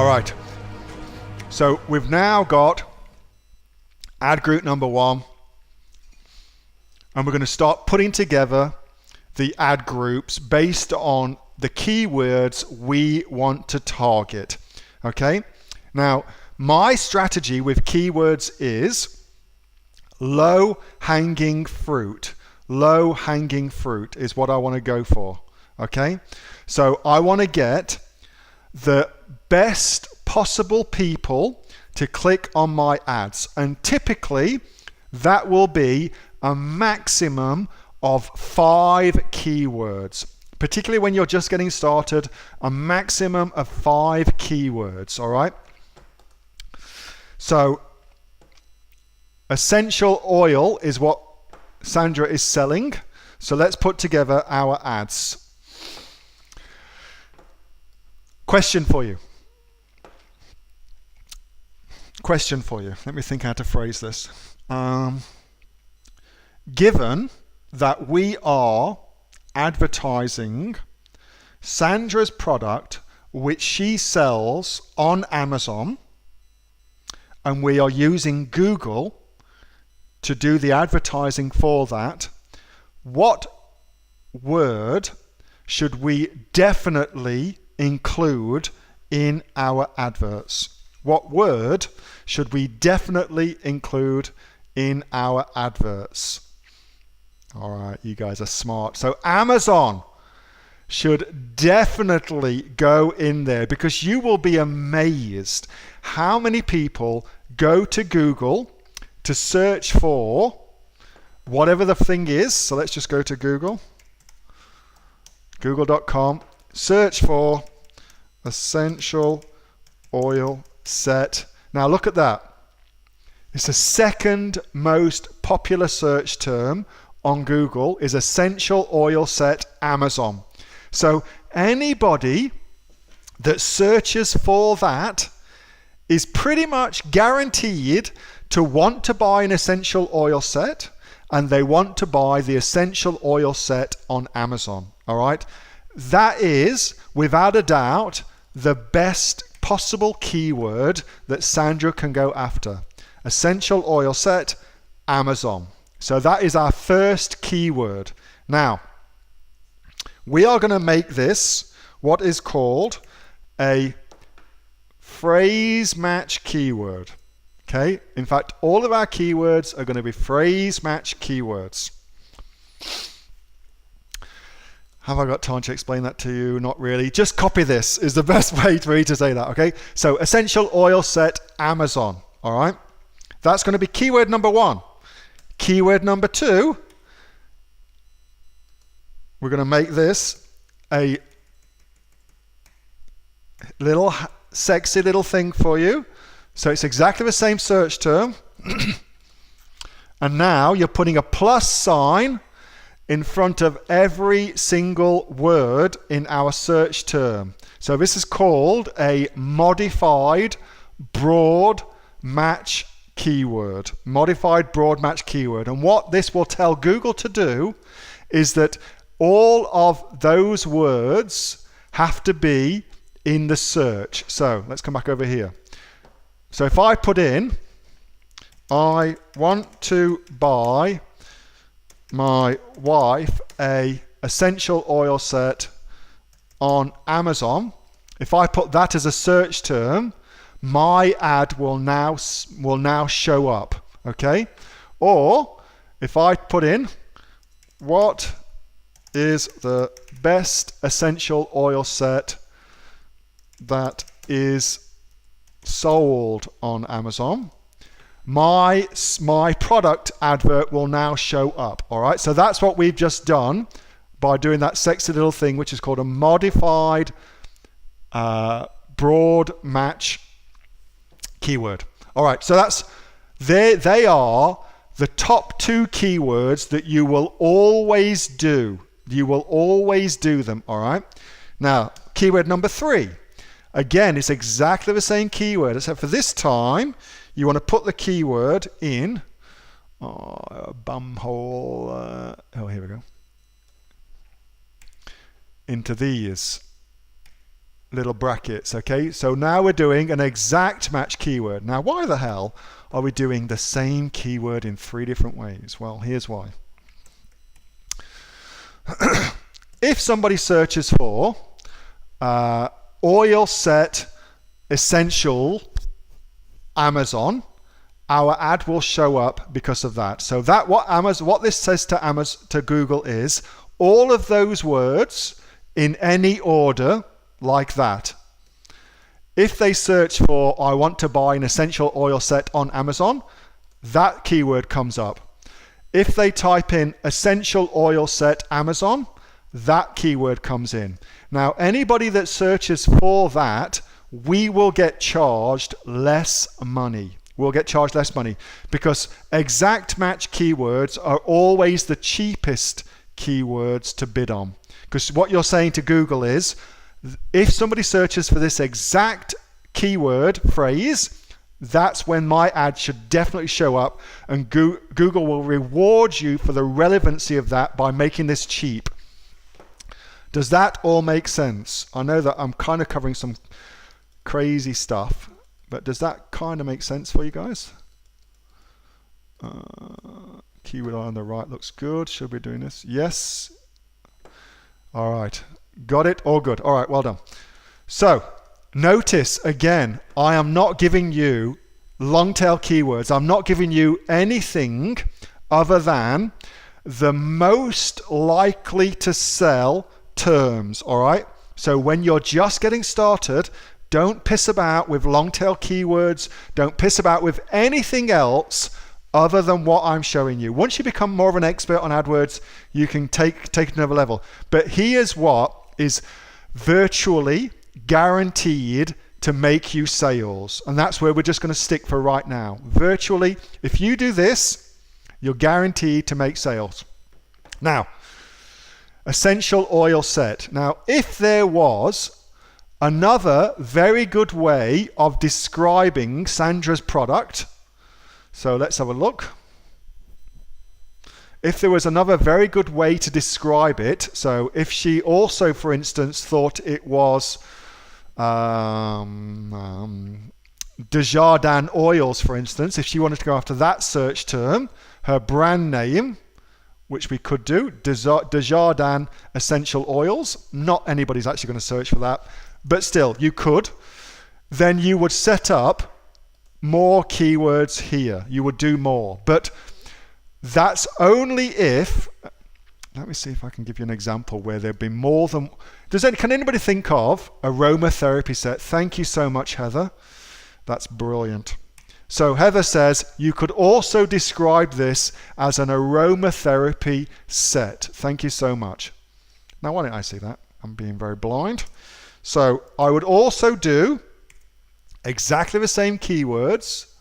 right. So we've now got ad group number 1, and we're going to start putting together the ad groups based on the keywords we want to target. Okay? Now, my strategy with keywords is low-hanging fruit. Low-hanging fruit is what I want to go for. Okay? So I want to get the best possible people to click on my ads, and typically that will be a maximum of 5 keywords. Particularly when you're just getting started, a maximum of 5 keywords, all right? So essential oil is what Sandra is selling. So let's put together our ads. Question for you. Question for you. Let me think how to phrase this. Given that we are advertising Sandra's product, which she sells on Amazon, and we are using Google to do the advertising for that, what word should we definitely include in our adverts? What word should we definitely include in our adverts? All right, you guys are smart. So Amazon should definitely go in there, because you will be amazed how many people go to Google to search for whatever the thing is. So let's just go to Google, google.com, search for essential oil set. Now look at that. It's the second most popular search term on Google is essential oil set Amazon. So anybody that searches for that is pretty much guaranteed to want to buy an essential oil set, and they want to buy the essential oil set on Amazon. All right? That is, without a doubt, the best possible keyword that Sandra can go after. Essential oil set, Amazon. So that is our first keyword. Now, we are going to make this what is called a phrase match keyword. Okay? In fact, all of our keywords are going to be phrase match keywords. Have I got time to explain that to you? Not really. Just copy this is the best way for me to say that. Okay? So essential oil set Amazon. All right? That's going to be keyword number 1. Keyword number 2, we're going to make this a little sexy little thing for you. So it's exactly the same search term. And now you're putting a plus sign in front of every single word in our search term. So this is called a modified broad match keyword. Modified broad match keyword. And what this will tell Google to do is that all of those words have to be in the search. So let's come back over here. So if I put in, I want to buy my wife a essential oil set on Amazon, if I put that as a search term, my ad will now show up. Okay? Or if I put in, what is the best essential oil set that is sold on Amazon, my product advert will now show up. All right? So that's what we've just done by doing that sexy little thing, which is called a modified broad match keyword. All right, so they are the top 2 keywords that you will always do. You will always do them, all right? Now, keyword number 3. Again, it's exactly the same keyword, except for this time, you want to put the keyword in bumhole. Here we go. Into these. little brackets, okay? So now we're doing an exact match keyword. Now, why the hell are we doing the same keyword in 3 different ways? Well, here's why. If somebody searches for oil set essential Amazon, our ad will show up because of that. So that what this says to Google is all of those words in any order like that. If they search for I want to buy an essential oil set on Amazon, that keyword comes up. If they type in essential oil set Amazon, that keyword comes in. Now, anybody that searches for that, we will get charged less money. We'll get charged less money because exact match keywords are always the cheapest keywords to bid on. Because what you're saying to Google is, if somebody searches for this exact keyword phrase, that's when my ad should definitely show up, and Google will reward you for the relevancy of that by making this cheap. Does that all make sense? I know that I'm kind of covering some crazy stuff, but does that kind of make sense for you guys? Keyword on the right looks good. Should we be doing this? Yes. All right. Got it? All good. All right. Well done. So notice again, I am not giving you long tail keywords. I'm not giving you anything other than the most likely to sell terms. All right. So when you're just getting started, don't piss about with long tail keywords. Don't piss about with anything else other than what I'm showing you. Once you become more of an expert on AdWords, you can take it another level. But here's what is virtually guaranteed to make you sales. And that's where we're just going to stick for right now. Virtually, if you do this, you're guaranteed to make sales. Now, essential oil set. Now, if there was another very good way of describing Sandra's product, so let's have a look. If there was another very good way to describe it, so if she also, for instance, thought it was Desjardins oils, for instance, if she wanted to go after that search term, her brand name, which we could do, Desjardins essential oils, not anybody's actually going to search for that, but still, you could, then you would set up more keywords here. You would do more. But that's only if, let me see if I can give you an example where there'd be more than, can anybody think of aromatherapy set? Thank you so much, Heather. That's brilliant. So Heather says you could also describe this as an aromatherapy set. Thank you so much. Now, why don't I see that? I'm being very blind. So I would also do exactly the same keywords,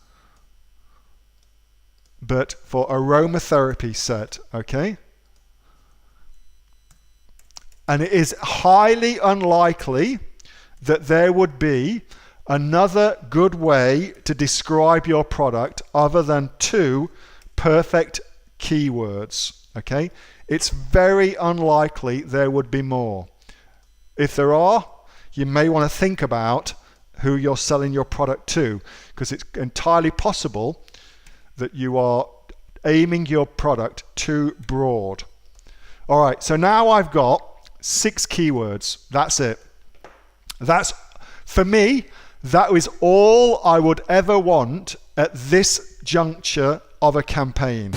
but for aromatherapy set, okay? And it is highly unlikely that there would be another good way to describe your product other than 2 perfect keywords, okay? It's very unlikely there would be more. If there are, you may want to think about who you're selling your product to, because it's entirely possible that you are aiming your product too broad. All right, so now I've got 6 keywords. That's it. That's, for me, that is all I would ever want at this juncture of a campaign.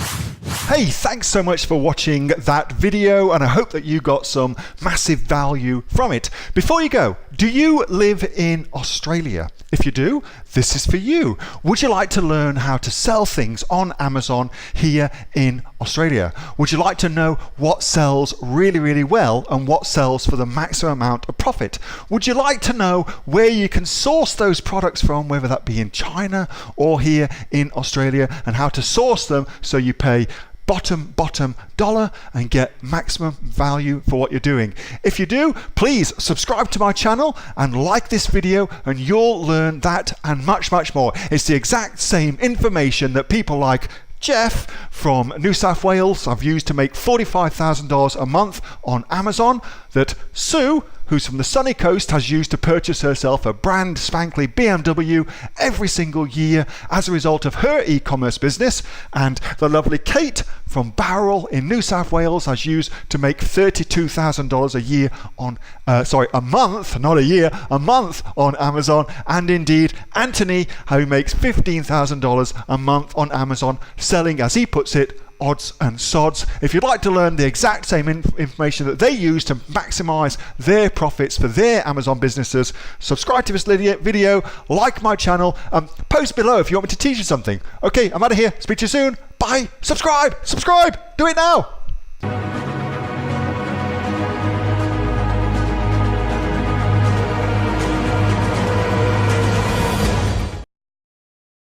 Hey, thanks so much for watching that video, and I hope that you got some massive value from it. Before you go, do you live in Australia? If you do, this is for you. Would you like to learn how to sell things on Amazon here in Australia? Would you like to know what sells really, really well and what sells for the maximum amount of profit? Would you like to know where you can source those products from, whether that be in China or here in Australia, and how to source them so you pay bottom dollar and get maximum value for what you're doing? If you do, please subscribe to my channel and like this video, and you'll learn that and much more. It's the exact same information that people like Jeff from New South Wales I've used to make $45,000 a month on Amazon. that Sue, who's from the sunny coast, has used to purchase herself a brand spankly BMW every single year as a result of her e-commerce business, and the lovely Kate from Bowral in New South Wales has used to make $32,000 a year on, a month, not a year, a month on Amazon, and indeed Anthony, who makes $15,000 a month on Amazon, selling, as he puts it, odds and sods. If you'd like to learn the exact same information that they use to maximize their profits for their Amazon businesses, subscribe to this video, like my channel, post below if you want me to teach you something. Okay, I'm out of here. Speak to you soon. Bye. Subscribe. Do it now.